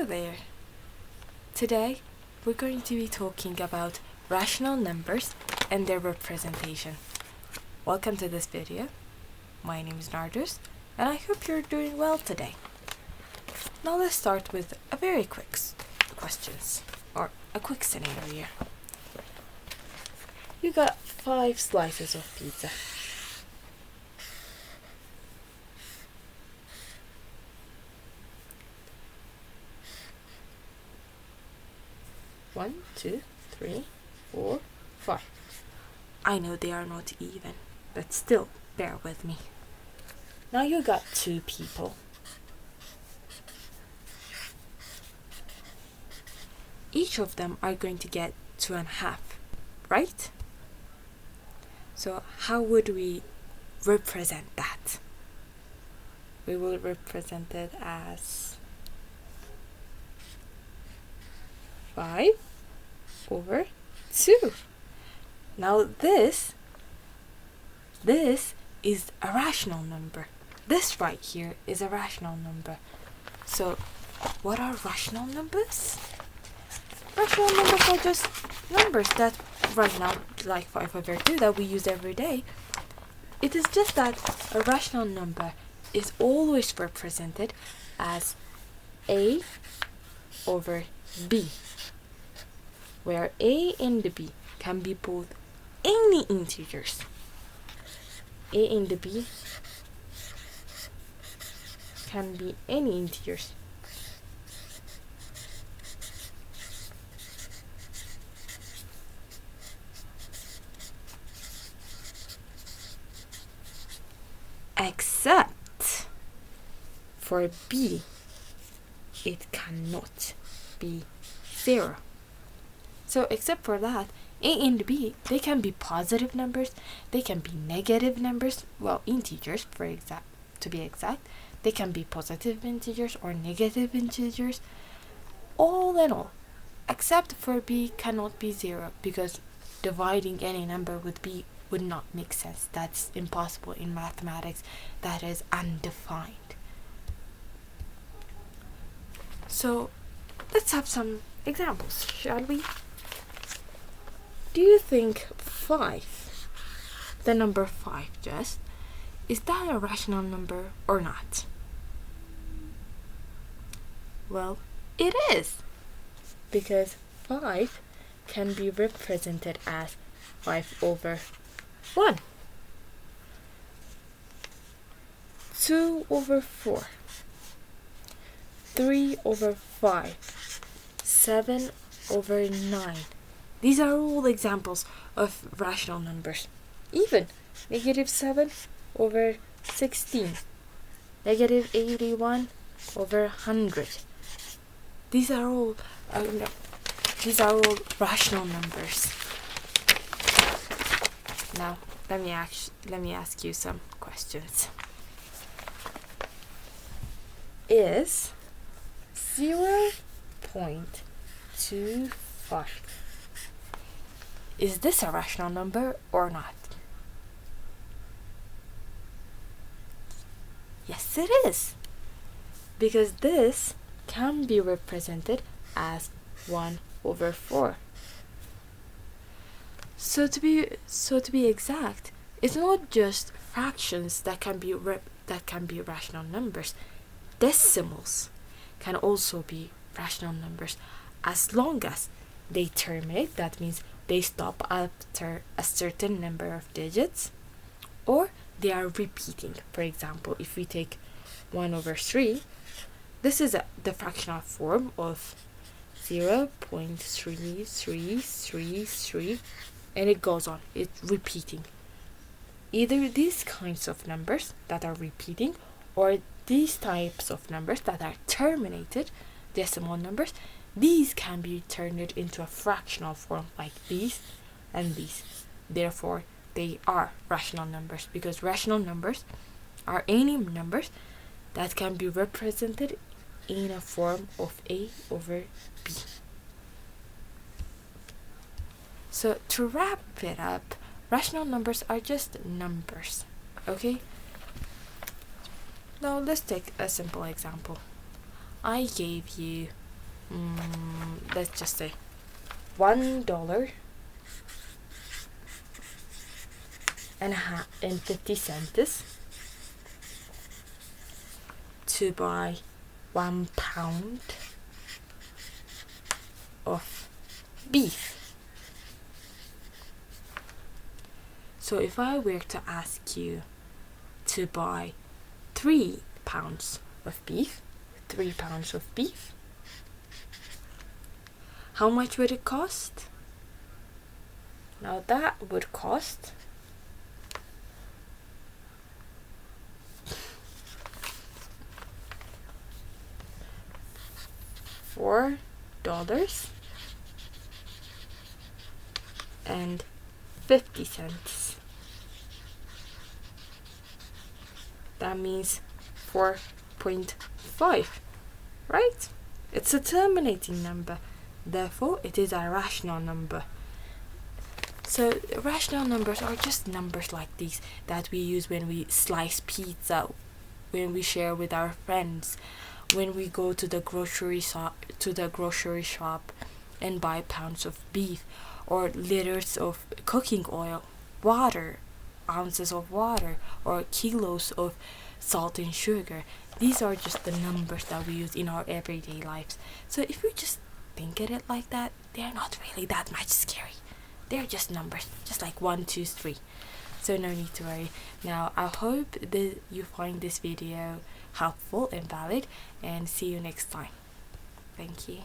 there! Today we're going to be talking about rational numbers and their representation. Welcome to this video. My name is Nardus and I hope you're doing well today. Now let's start with a very quick questions or a quick scenario. You got 5 slices of pizza. One, two, three, 4, 5. I know they are not even, but still, bear with me. Now you got 2 people. Each of them are going to get 2.5, right? So how would we represent that? We will represent it as 5 over 2. Now this is a rational number. This right here is a rational number. So what are rational numbers? Rational numbers are just numbers that right now, like 5 over 2 that we use every day. It is just that a rational number is always represented as A over B, where A and the B can be both any integers. A and the B can be any integers. Except for B, it cannot be 0. So except for that, A and B, they can be positive numbers, they can be negative numbers, well, integers to be exact. They can be positive integers or negative integers, all in all. Except for B cannot be 0, because dividing any number with B would not make sense. That's impossible in mathematics. That is undefined. So let's have some examples, shall we? Do you think 5, the number 5 just, is that a rational number or not? Well, it is, because 5 can be represented as 5 over 1, 2 over 4, 3 over 5, 7 over 9. These are all examples of rational numbers. Even negative 7 over 16, negative 81 over 100. These are all rational numbers. Now, let me ask you some questions. Is 0.25, is this a rational number or not? Yes, it is, because this can be represented as 1 over 4. So to be exact, it's not just fractions that can be rational numbers. Decimals can also be rational numbers as long as they terminate. That means they stop after a certain number of digits, or they are repeating. For example, if we take 1 over 3, this is the fractional form of 0.3333, and it goes on. It's repeating. Either these kinds of numbers that are repeating, or these types of numbers that are terminated, decimal numbers, these can be turned into a fractional form like these and these. Therefore, they are rational numbers, because rational numbers are any numbers that can be represented in a form of A over B. So to wrap it up, rational numbers are just numbers, okay? Now let's take a simple example. I gave you let's just say $1 and 50 cents to buy 1 pound of beef. So if I were to ask you to buy 3 pounds of beef, how much would it cost? Now that would cost $4.50. That means 4.5, right? It's a terminating number, therefore it is a rational number. So rational numbers are just numbers like these that we use when we slice pizza, when we share with our friends, when we go to the grocery shop and buy pounds of beef, or liters of cooking oil, water, ounces of water, or kilos of salt and sugar. These are just the numbers that we use in our everyday lives. So if you just think at it like that, they're not really that much scary. They're just numbers, just like 1, 2, 3. So no need to worry. Now I hope that you find this video helpful and valid, and see you next time. Thank you.